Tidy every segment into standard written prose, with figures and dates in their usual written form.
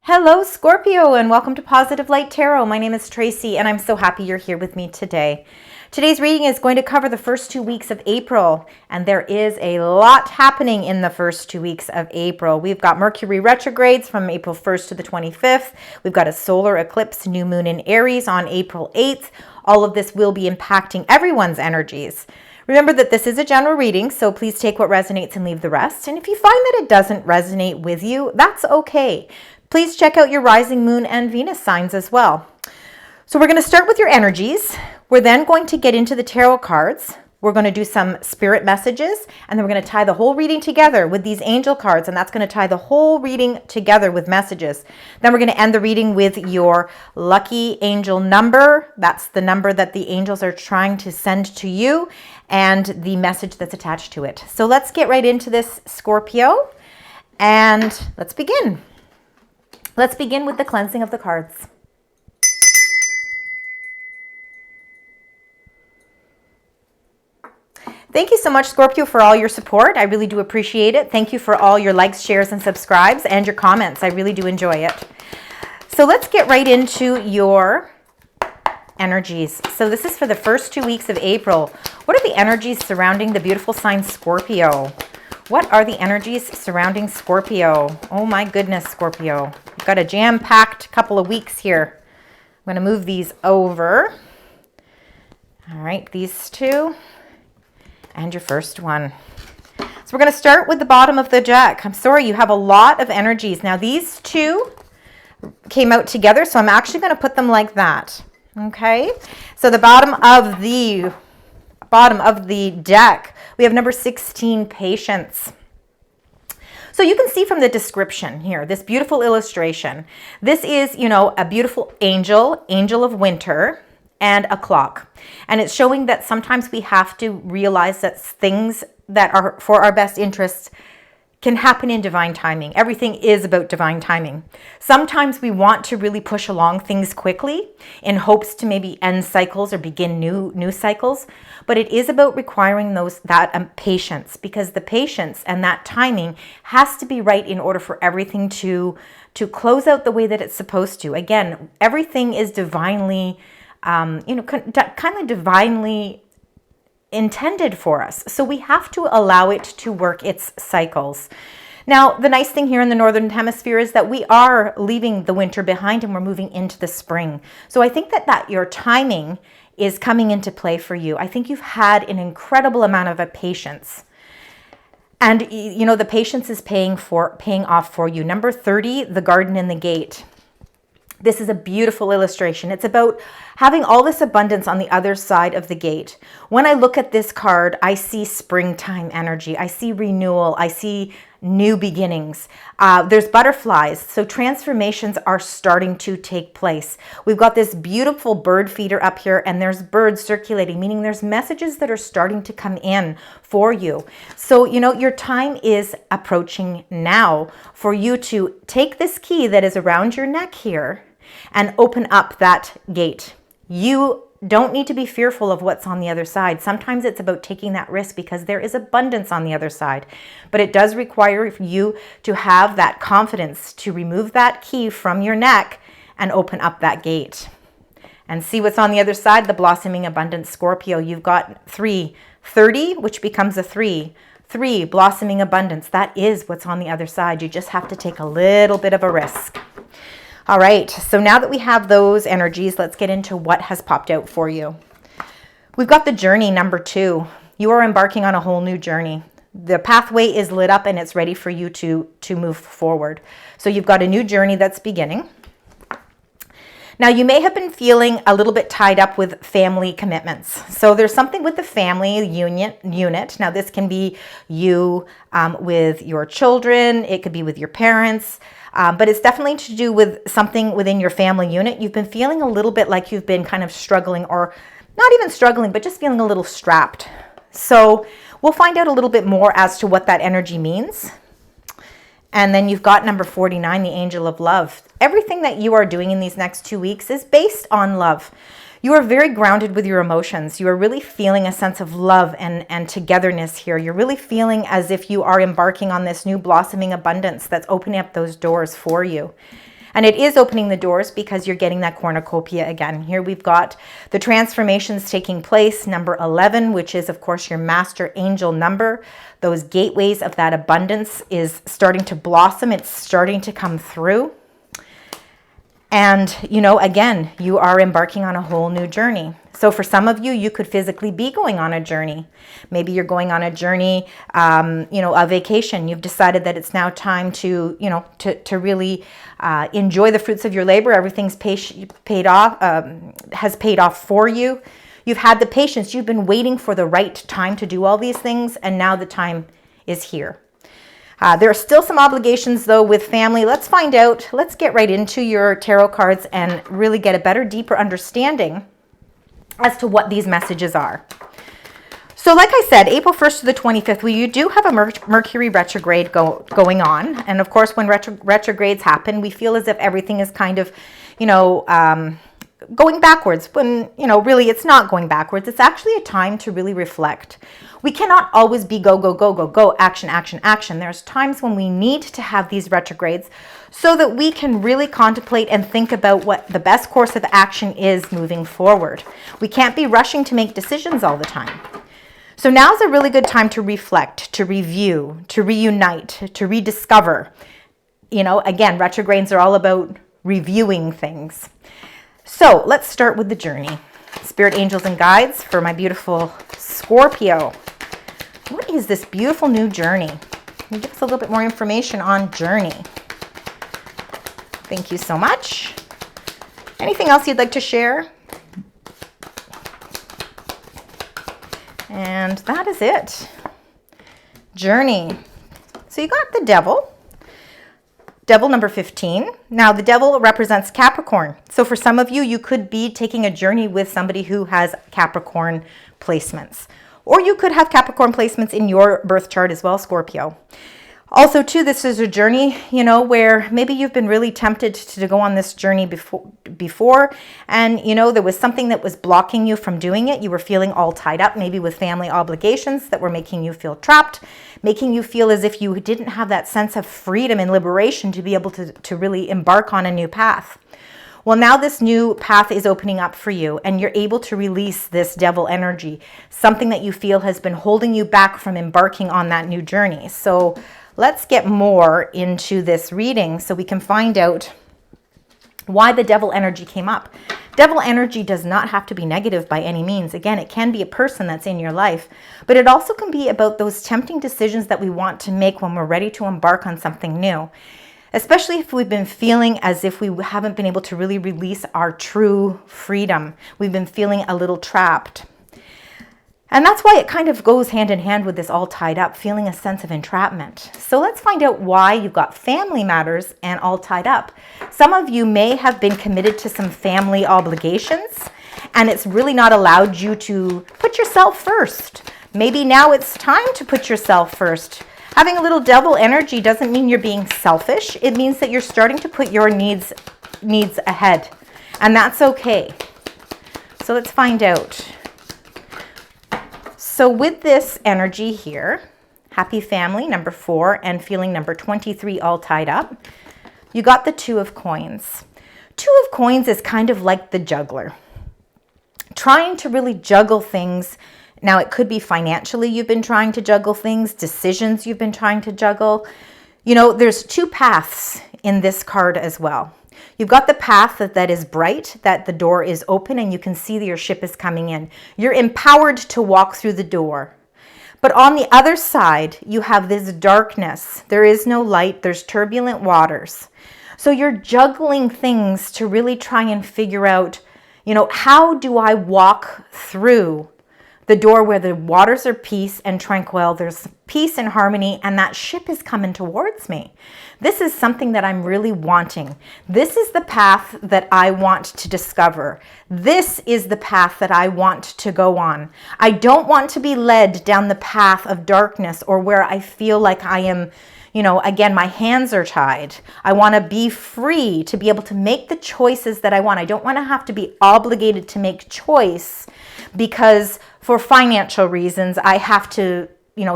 Hello, Scorpio, and welcome to Positive Light Tarot. My name is Tracy, and I'm so happy you're here with me today. Today's reading is going to cover the first 2 weeks of April, and there is a lot happening in the first 2 weeks of April. We've got Mercury retrogrades from April 1st to the 25th. We've got a solar eclipse new moon in Aries on April 8th. All of this will be impacting everyone's energies. Remember that this is a general reading, so please take what resonates and leave the rest. And if you find that it doesn't resonate with you, that's okay. Please check out your rising moon and Venus signs as well. So we're going to start with your energies. We're then going to get into the tarot cards. We're going to do some spirit messages, and then we're going to tie the whole reading together with these angel cards, and that's going to tie the whole reading together with messages. Then we're going to end the reading with your lucky angel number. That's the number that the angels are trying to send to you, and the message that's attached to it. So let's get right into this, Scorpio, and let's begin. Let's begin with the cleansing of the cards. Thank you so much, Scorpio, for all your support. I really do appreciate it. Thank you for all your likes, shares, and subscribes, and your comments. I really do enjoy it. So let's get right into your energies. So this is for the first 2 weeks of April. What are the energies surrounding the beautiful sign Scorpio? What are the energies surrounding Scorpio? Oh my goodness, Scorpio. We've got a jam-packed couple of weeks here. I'm going to move these over. All right, these two. And your first one. So we're going to start with the bottom of the deck. I'm sorry, you have a lot of energies. Now these two came out together, so I'm actually going to put them like that. Okay? So the bottom of the deck, we have number 16, patience. So you can see from the description here, this beautiful illustration. This is, a beautiful angel of winter, and a clock. And it's showing that sometimes we have to realize that things that are for our best interests can happen in divine timing. Everything is about divine timing. Sometimes we want to really push along things quickly in hopes to maybe end cycles or begin new cycles, but it is about requiring that patience, because the patience and that timing has to be right in order for everything to close out the way that it's supposed to. Again, everything is divinely kind of divinely intended for us. So we have to allow it to work its cycles. Now, the nice thing here in the Northern Hemisphere is that we are leaving the winter behind and we're moving into the spring. So I think that your timing is coming into play for you. I think you've had an incredible amount of patience. And, the patience is paying off for you. Number 30, the garden and the gate. This is a beautiful illustration. It's about having all this abundance on the other side of the gate. When I look at this card, I see springtime energy. I see renewal. I see new beginnings. There's butterflies. So transformations are starting to take place. We've got this beautiful bird feeder up here, and there's birds circulating, meaning there's messages that are starting to come in for you. So, your time is approaching now for you to take this key that is around your neck here and open up that gate. You don't need to be fearful of what's on the other side. Sometimes it's about taking that risk because there is abundance on the other side. But it does require you to have that confidence to remove that key from your neck and open up that gate. And see what's on the other side, the blossoming abundance, Scorpio. You've got 30, which becomes a 3. 3, blossoming abundance. That is what's on the other side. You just have to take a little bit of a risk. All right, so now that we have those energies, let's get into what has popped out for you. We've got the journey, number 2. You are embarking on a whole new journey. The pathway is lit up and it's ready for you to move forward. So you've got a new journey that's beginning. Now, you may have been feeling a little bit tied up with family commitments. So there's something with the family unit. Now, this can be you with your children. It could be with your parents. But it's definitely to do with something within your family unit. You've been feeling a little bit like you've been kind of struggling, or not even struggling, but just feeling a little strapped. So we'll find out a little bit more as to what that energy means. And then you've got number 49, the angel of love. Everything that you are doing in these next 2 weeks is based on love. You are very grounded with your emotions. You are really feeling a sense of love and togetherness here. You're really feeling as if you are embarking on this new blossoming abundance that's opening up those doors for you. And it is opening the doors because you're getting that cornucopia again. Here we've got the transformations taking place. Number 11, which is, of course, your master angel number. Those gateways of that abundance is starting to blossom. It's starting to come through. And, you know, again, you are embarking on a whole new journey. So for some of you, you could physically be going on a journey. Maybe you're going on a journey, you know, a vacation. You've decided that it's now time to, you know, to really enjoy the fruits of your labor. Everything's paid off, has paid off for you. You've had the patience. You've been waiting for the right time to do all these things. And now the time is here. There are still some obligations, though, with family. Let's find out. Let's get right into your tarot cards and really get a better, deeper understanding as to what these messages are. So like I said, April 1st to the 25th, you do have a Mercury retrograde going on. And of course, when retrogrades happen, we feel as if everything is kind of, you know, going backwards, when, you know, really it's not going backwards. It's actually a time to really reflect. We cannot always be go, go, go, go, go, action, action, action. There's times when we need to have these retrogrades so that we can really contemplate and think about what the best course of action is moving forward. We can't be rushing to make decisions all the time. So now's a really good time to reflect, to review, to reunite, to rediscover. You know, again, retrogrades are all about reviewing things. So let's start with the journey. Spirit angels and guides for my beautiful Scorpio. What is this beautiful new journey? Can you give us a little bit more information on journey? Thank you so much. Anything else you'd like to share? And that is it. Journey. So you got the devil. Devil number 15. Now the devil represents Capricorn. So for some of you, you could be taking a journey with somebody who has Capricorn placements. Or you could have Capricorn placements in your birth chart as well, Scorpio. Also too, this is a journey, you know, where maybe you've been really tempted to go on this journey before, and, you know, there was something that was blocking you from doing it. You were feeling all tied up, maybe with family obligations that were making you feel trapped, making you feel as if you didn't have that sense of freedom and liberation to be able to really embark on a new path. Well, now this new path is opening up for you, and you're able to release this devil energy, something that you feel has been holding you back from embarking on that new journey. So let's get more into this reading so we can find out why the devil energy came up. Devil energy does not have to be negative by any means. Again, it can be a person that's in your life, but it also can be about those tempting decisions that we want to make when we're ready to embark on something new. Especially if we've been feeling as if we haven't been able to really release our true freedom. We've been feeling a little trapped. And that's why it kind of goes hand in hand with this all tied up, feeling a sense of entrapment. So let's find out why you've got family matters and all tied up. Some of you may have been committed to some family obligations, and it's really not allowed you to put yourself first. Maybe now it's time to put yourself first. Having a little devil energy doesn't mean you're being selfish. It means that you're starting to put your needs ahead, and that's okay. So let's find out. So with this energy here, happy family, number 4, and feeling number 23 all tied up, you got the 2 of coins. 2 of coins is kind of like the juggler, trying to really juggle things. Now, it could be financially you've been trying to juggle things, decisions you've been trying to juggle. You know, there's 2 paths in this card as well. You've got the path that is bright, that the door is open and you can see that your ship is coming in. You're empowered to walk through the door. But on the other side, you have this darkness. There is no light. There's turbulent waters. So you're juggling things to really try and figure out, you know, how do I walk through the door where the waters are peace and tranquil, there's peace and harmony, and that ship is coming towards me. This is something that I'm really wanting. This is the path that I want to discover. This is the path that I want to go on. I don't want to be led down the path of darkness or where I feel like I am, you know, again, my hands are tied. I want to be free to be able to make the choices that I want. I don't want to have to be obligated to make choice because for financial reasons, I have to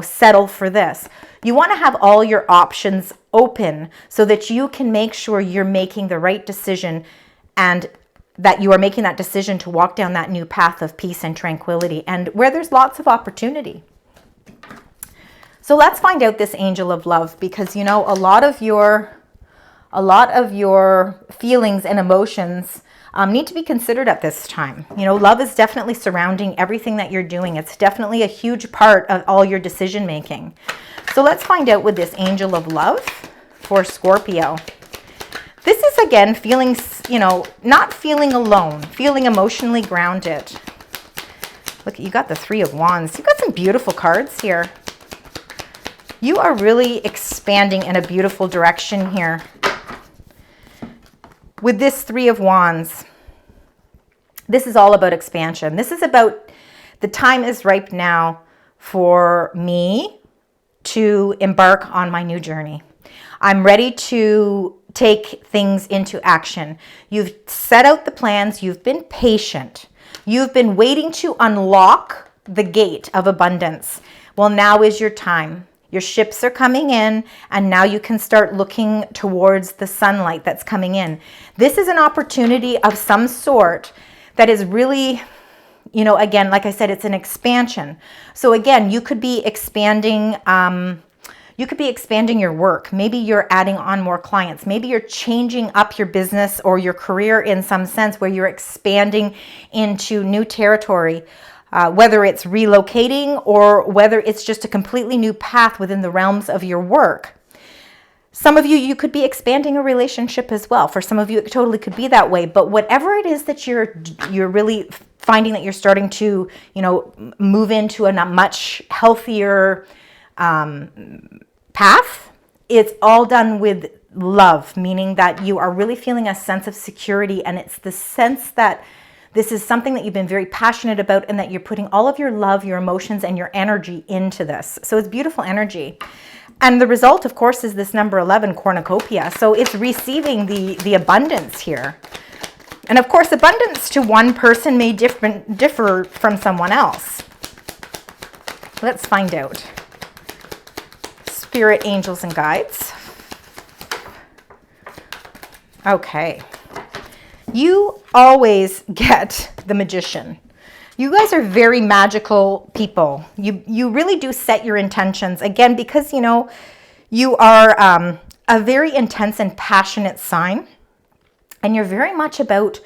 settle for this. You want to have all your options open so that you can make sure you're making the right decision, and that you are making that decision to walk down that new path of peace and tranquility, and where there's lots of opportunity. So let's find out this angel of love, because a lot of your feelings and emotions need to be considered at this time. Love is definitely surrounding everything that you're doing. It's definitely a huge part of all your decision making. So let's find out with this angel of love for Scorpio. This is, again, feeling, not feeling alone, feeling emotionally grounded. Look, you got the Three of Wands. You got some beautiful cards here. You are really expanding in a beautiful direction here. With this Three of Wands, this is all about expansion. This is about the time is ripe now for me to embark on my new journey. I'm ready to take things into action. You've set out the plans. You've been patient. You've been waiting to unlock the gate of abundance. Well, now is your time. Your ships are coming in, and now you can start looking towards the sunlight that's coming in. This is an opportunity of some sort that is really, again, like I said, it's an expansion. So again, you could be expanding, your work. Maybe you're adding on more clients. Maybe you're changing up your business or your career in some sense, where you're expanding into new territory. Whether it's relocating or whether it's just a completely new path within the realms of your work. Some of you could be expanding a relationship as well. For some of you, it totally could be that way. But whatever it is that you're really finding that you're starting to, move into a much healthier path, it's all done with love, meaning that you are really feeling a sense of security, and it's the sense that this is something that you've been very passionate about, and that you're putting all of your love, your emotions, and your energy into this. So it's beautiful energy. And the result, of course, is this number 11, cornucopia. So it's receiving the abundance here. And of course, abundance to one person may differ from someone else. Let's find out. Spirit, angels, and guides. Okay. You always get the Magician. You guys are very magical people. You really do set your intentions. Again, because, you are a very intense and passionate sign. And you're very much about,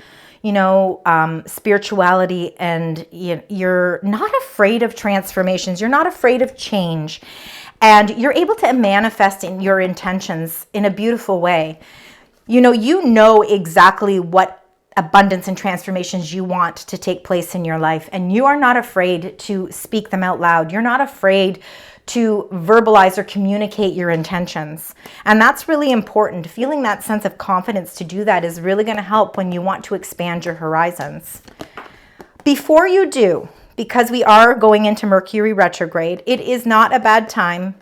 spirituality. And you're not afraid of transformations. You're not afraid of change. And you're able to manifest in your intentions in a beautiful way. You know exactly what abundance and transformations you want to take place in your life, and you are not afraid to speak them out loud. You're not afraid to verbalize or communicate your intentions, and that's really important. Feeling that sense of confidence to do that is really going to help when you want to expand your horizons. Before you do, because we are going into Mercury retrograde, it is not a bad time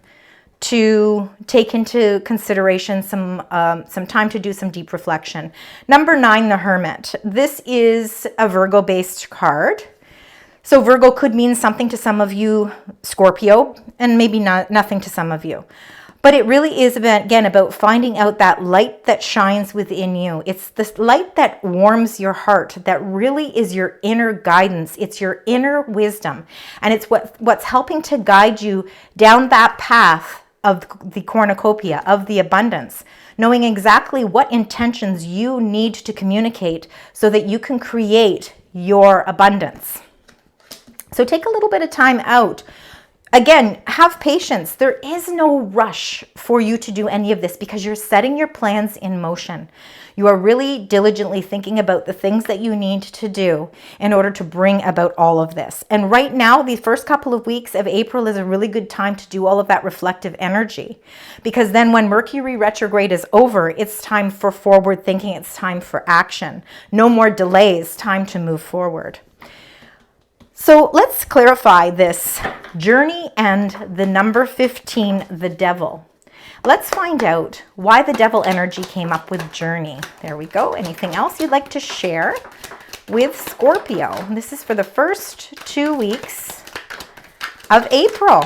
to take into consideration some time to do some deep reflection. Number 9, the Hermit. This is a Virgo-based card. So Virgo could mean something to some of you, Scorpio, and maybe nothing to some of you. But it really is, about finding out that light that shines within you. It's this light that warms your heart, that really is your inner guidance. It's your inner wisdom. And it's what's helping to guide you down that path of the cornucopia, of the abundance, knowing exactly what intentions you need to communicate so that you can create your abundance. So take a little bit of time out. Again, have patience. There is no rush for you to do any of this because you're setting your plans in motion. You are really diligently thinking about the things that you need to do in order to bring about all of this. And right now, the first couple of weeks of April is a really good time to do all of that reflective energy. Because then when Mercury retrograde is over, it's time for forward thinking. It's time for action. No more delays. Time to move forward. So let's clarify this journey and the number 15, the devil. Let's find out why the devil energy came up with journey. There we go. Anything else you'd like to share with Scorpio? This is for the first 2 weeks of April.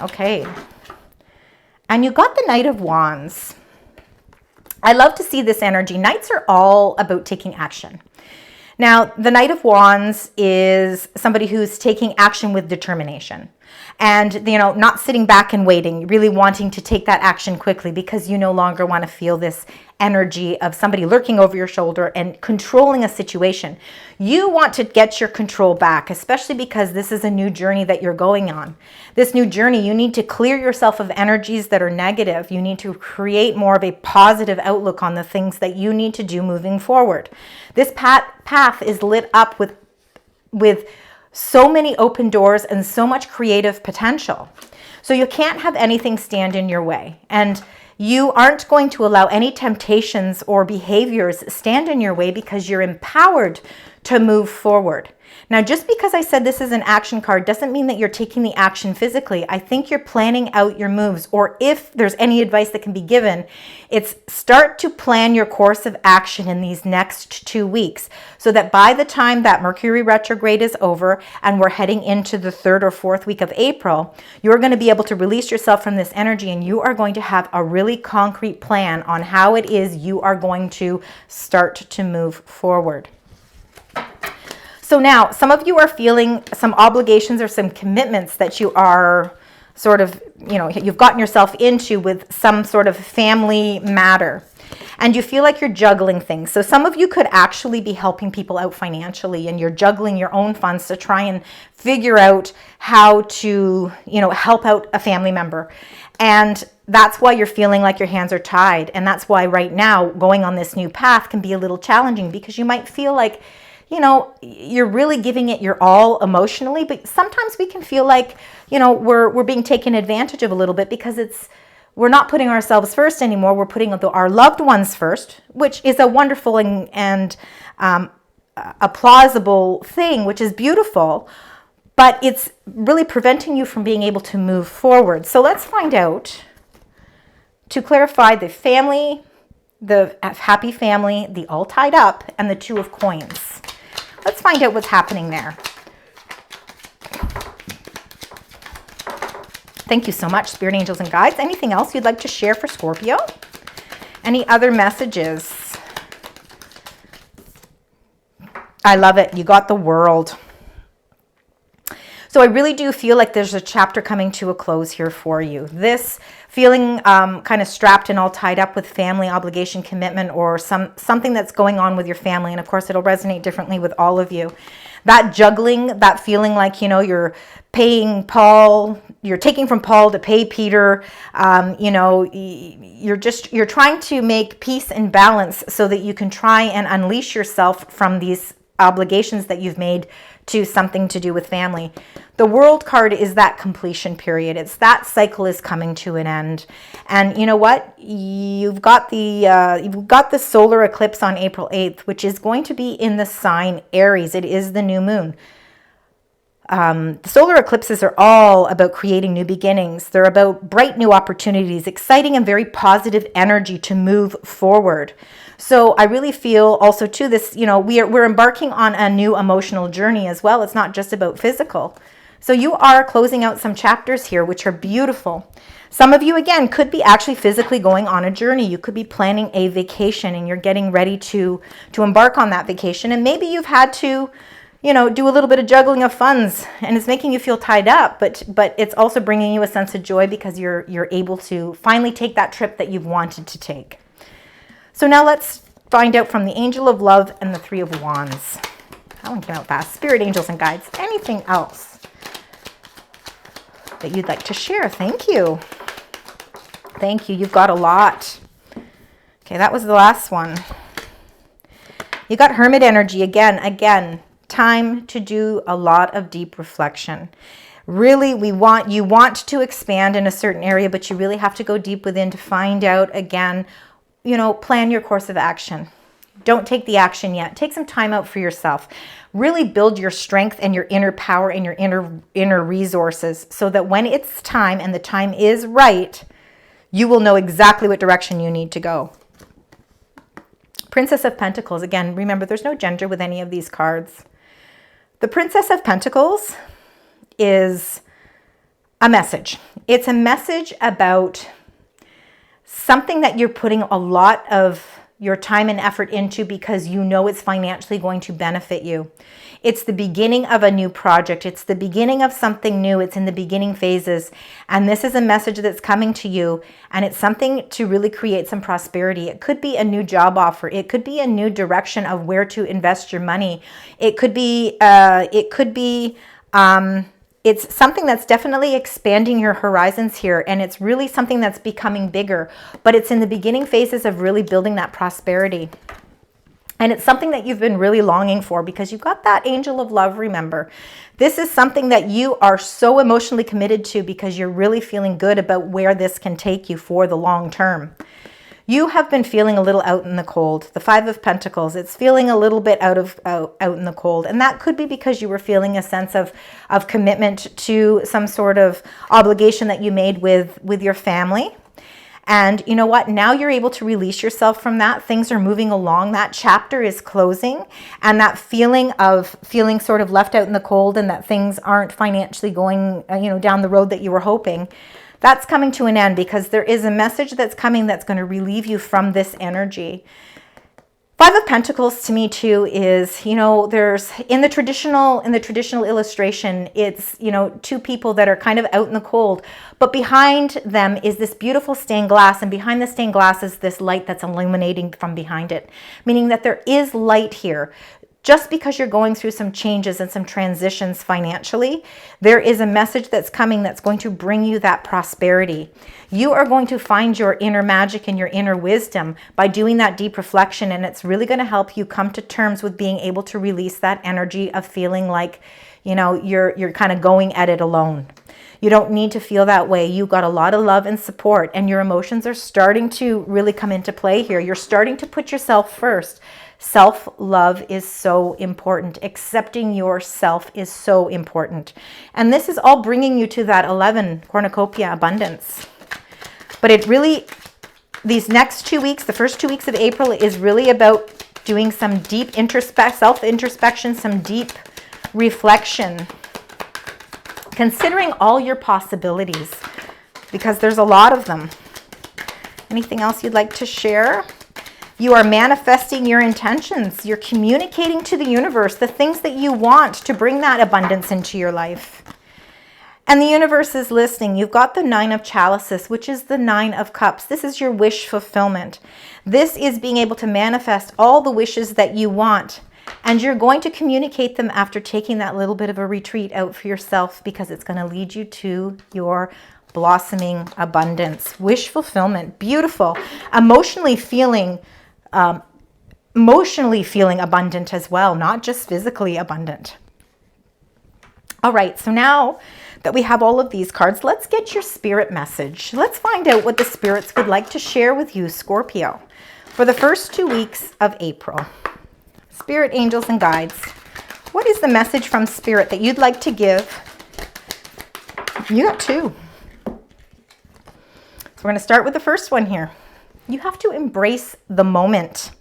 Okay. And you got the Knight of Wands. I love to see this energy. Knights are all about taking action. Now, the Knight of Wands is somebody who's taking action with determination and, you know, not sitting back and waiting, really wanting to take that action quickly because you no longer want to feel this energy of somebody lurking over your shoulder and controlling a situation. You want to get your control back, especially because this is a new journey that you're going on. This new journey, you need to clear yourself of energies that are negative. You need to create more of a positive outlook on the things that you need to do moving forward. This path is lit up with so many open doors and so much creative potential. So you can't have anything stand in your way. And you aren't going to allow any temptations or behaviors stand in your way because you're empowered to move forward. Now, just because I said this is an action card doesn't mean that you're taking the action physically. I think you're planning out your moves, or if there's any advice that can be given, it's start to plan your course of action in these next 2 weeks so that by the time that Mercury retrograde is over and we're heading into the 3rd or 4th week of April, you're going to be able to release yourself from this energy and you are going to have a really concrete plan on how it is you are going to start to move forward. So now, some of you are feeling some obligations or some commitments that you are sort of, you know, you've gotten yourself into with some sort of family matter. And you feel like you're juggling things. So some of you could actually be helping people out financially and you're juggling your own funds to try and figure out how to, you know, help out a family member. And that's why you're feeling like your hands are tied. And that's why right now going on this new path can be a little challenging because you might feel like, you know, you're really giving it your all emotionally, but sometimes we can feel like, you know, we're being taken advantage of a little bit because we're not putting ourselves first anymore. We're putting our loved ones first, which is a wonderful and a plausible thing, which is beautiful, but it's really preventing you from being able to move forward. So let's find out, to clarify, the family, the happy family, the all tied up, and the 2 of coins. Let's find out what's happening there. Thank you so much, Spirit Angels and Guides. Anything else you'd like to share for Scorpio? Any other messages? I love it. You got the World. So I really do feel like there's a chapter coming to a close here for you. This feeling kind of strapped and all tied up with family obligation, commitment, or something that's going on with your family. And of course, it'll resonate differently with all of you. That juggling, that feeling like, you know, you're paying Paul, you're taking from Paul to pay Peter. You know, you're trying to make peace and balance so that you can try and unleash yourself from these obligations that you've made to something to do with family. The World card is that completion period. It's that cycle is coming to an end. And you know what? You've got the solar eclipse on April 8th, which is going to be in the sign Aries. It is the new moon. The solar eclipses are all about creating new beginnings. They're about bright new opportunities, exciting and very positive energy to move forward. So I really feel also too this, you know, we're embarking on a new emotional journey as well. It's not just about physical. So you are closing out some chapters here, which are beautiful. Some of you, again, could be actually physically going on a journey. You could be planning a vacation and you're getting ready to embark on that vacation. And maybe you've had to, you know, do a little bit of juggling of funds and it's making you feel tied up, but it's also bringing you a sense of joy because you're able to finally take that trip that you've wanted to take. So now let's find out from the Angel of Love and the 3 of Wands. That one came out fast. Spirit Angels and Guides. Anything else that you'd like to share? Thank you. Thank you. You've got a lot. Okay, that was the last one. You got Hermit energy again. Time to do a lot of deep reflection. Really, you want to expand in a certain area, but you really have to go deep within to find out, again, you know, plan your course of action. Don't take the action yet. Take some time out for yourself. Really build your strength and your inner power and your inner resources so that when it's time and the time is right, you will know exactly what direction you need to go. Princess of Pentacles. Again, remember, there's no gender with any of these cards. The Princess of Pentacles is a message. It's a message about something that you're putting a lot of your time and effort into because you know it's financially going to benefit you. It's the beginning of a new project. It's the beginning of something new. It's in the beginning phases. And this is a message that's coming to you, and it's something to really create some prosperity. It could be a new job offer. It could be a new direction of where to invest your money. It could be, it's something that's definitely expanding your horizons here, and it's really something that's becoming bigger, but it's in the beginning phases of really building that prosperity. And it's something that you've been really longing for because you've got that angel of love, remember. This is something that you are so emotionally committed to because you're really feeling good about where this can take you for the long term. You have been feeling a little out in the cold. The Five of Pentacles, it's feeling a little bit out in the cold. And that could be because you were feeling a sense of commitment to some sort of obligation that you made with your family. And you know what? Now you're able to release yourself from that. Things are moving along. That chapter is closing. And that feeling of feeling sort of left out in the cold and that things aren't financially going, down the road that you were hoping, that's coming to an end because there is a message that's coming that's going to relieve you from this energy. Five of Pentacles to me too is, there's in the traditional illustration, it's, two people that are kind of out in the cold, but behind them is this beautiful stained glass, and behind the stained glass is this light that's illuminating from behind it, meaning that there is light here. Just because you're going through some changes and some transitions financially, there is a message that's coming that's going to bring you that prosperity. You are going to find your inner magic and your inner wisdom by doing that deep reflection, and it's really going to help you come to terms with being able to release that energy of feeling like, you're kind of going at it alone. You don't need to feel that way. You got a lot of love and support, and your emotions are starting to really come into play here. You're starting to put yourself first. Self-love is so important. Accepting yourself is so important. And this is all bringing you to that 11 cornucopia abundance. But it really, these next 2 weeks, the first 2 weeks of April, is really about doing some deep self-introspection, some deep reflection, considering all your possibilities, because there's a lot of them. Anything else you'd like to share? You are manifesting your intentions. You're communicating to the universe the things that you want to bring that abundance into your life. And the universe is listening. You've got the Nine of Chalices, which is the Nine of Cups. This is your wish fulfillment. This is being able to manifest all the wishes that you want. And you're going to communicate them after taking that little bit of a retreat out for yourself, because it's going to lead you to your blossoming abundance. Wish fulfillment. Beautiful. Emotionally feeling abundant as well, not just physically abundant. All right, so now that we have all of these cards, let's get your spirit message. Let's find out what the spirits would like to share with you, Scorpio, for the first 2 weeks of April. Spirit, angels, and guides, what is the message from Spirit that you'd like to give? You got two. So we're going to start with the first one here. You have to embrace the moment.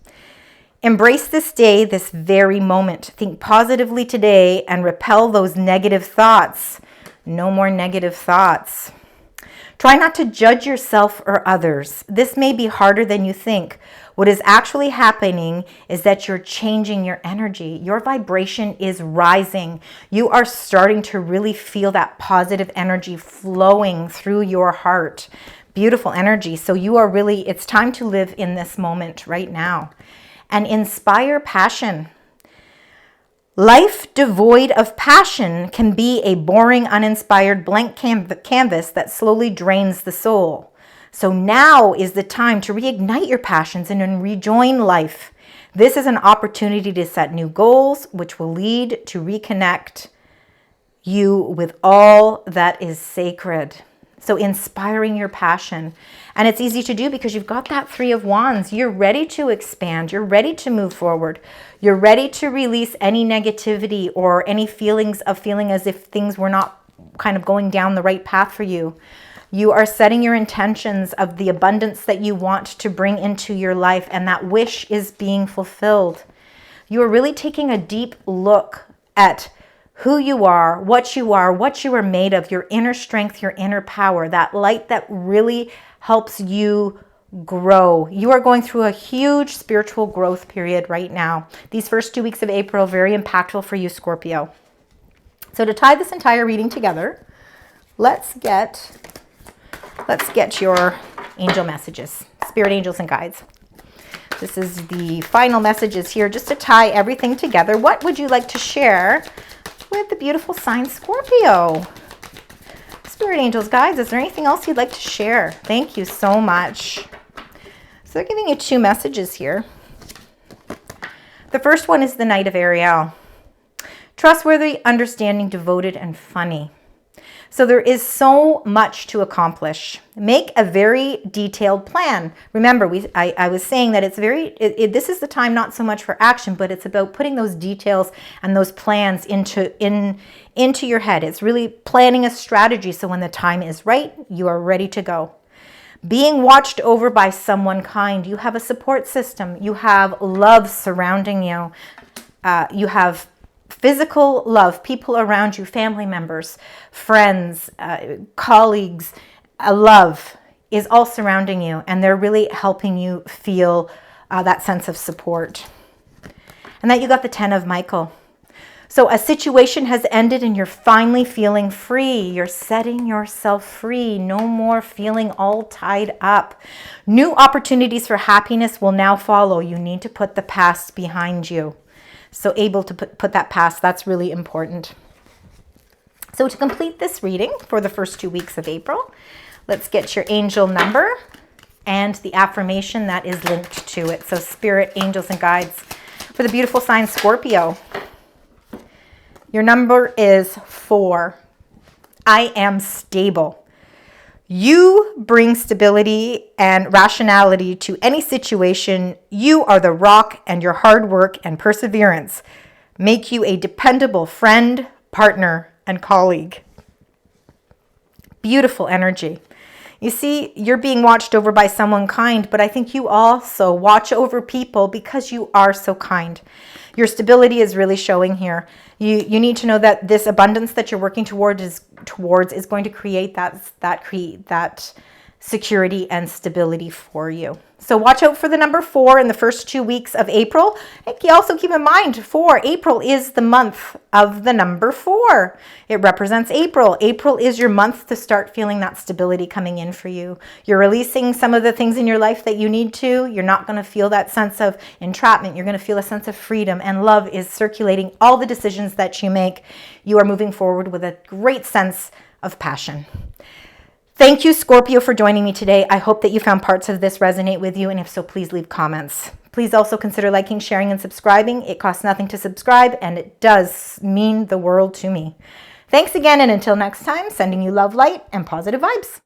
Embrace this day, this very moment. Think positively today and repel those negative thoughts. No more negative thoughts. Try not to judge yourself or others. This may be harder than you think. What is actually happening is that you're changing your energy. Your vibration is rising. You are starting to really feel that positive energy flowing through your heart. Beautiful energy. So you are really, it's time to live in this moment right now and inspire passion. Life devoid of passion can be a boring, uninspired blank canvas that slowly drains the soul. So now is the time to reignite your passions and rejoin life. This is an opportunity to set new goals, which will lead to reconnect you with all that is sacred. So inspiring your passion. And it's easy to do because you've got that Three of Wands. You're ready to expand. You're ready to move forward. You're ready to release any negativity or any feelings of feeling as if things were not kind of going down the right path for you. You are setting your intentions of the abundance that you want to bring into your life, and that wish is being fulfilled. You are really taking a deep look at who you are, what you are made of, your inner strength, your inner power, that light that really helps you grow. You are going through a huge spiritual growth period right now. These first 2 weeks of April, very impactful for you, Scorpio. So to tie this entire reading together, let's get your angel messages, spirit angels and guides. This is the final messages here, just to tie everything together. What would you like to share with the beautiful sign Scorpio? Spirit angels, guides, is there anything else you'd like to share? Thank you so much. So they're giving you 2 messages here. The first one is the Knight of Ariel. Trustworthy, understanding, devoted, and funny. So there is so much to accomplish. Make a very detailed plan. Remember, I was saying that it's this is the time not so much for action, but it's about putting those details and those plans into your head. It's really planning a strategy so when the time is right, you are ready to go. Being watched over by someone kind. You have a support system. You have love surrounding you. You have physical love, people around you, family members, friends, colleagues. Love is all surrounding you, and they're really helping you feel that sense of support. And that you got the 10 of Michael. So a situation has ended and you're finally feeling free. You're setting yourself free. No more feeling all tied up. New opportunities for happiness will now follow. You need to put the past behind you. So able to put that past, that's really important. So to complete this reading for the first 2 weeks of April, let's get your angel number and the affirmation that is linked to it. So spirit, angels, and guides for the beautiful sign Scorpio. Your number is 4. I am stable. You bring stability and rationality to any situation. You are the rock, and your hard work and perseverance make you a dependable friend, partner, and colleague. Beautiful energy. You see, you're being watched over by someone kind, but I think you also watch over people because you are so kind. Your stability is really showing here. You need to know that this abundance that you're working towards is going to create that security and stability for you. So watch out for the number 4 in the first 2 weeks of April. And also keep in mind, April is the month of the number 4. It represents April. April is your month to start feeling that stability coming in for you. You're releasing some of the things in your life that you need to. You're not going to feel that sense of entrapment. You're going to feel a sense of freedom, and love is circulating all the decisions that you make. You are moving forward with a great sense of passion. Thank you, Scorpio, for joining me today. I hope that you found parts of this resonate with you, and if so, please leave comments. Please also consider liking, sharing, and subscribing. It costs nothing to subscribe, and it does mean the world to me. Thanks again, and until next time, sending you love, light, and positive vibes.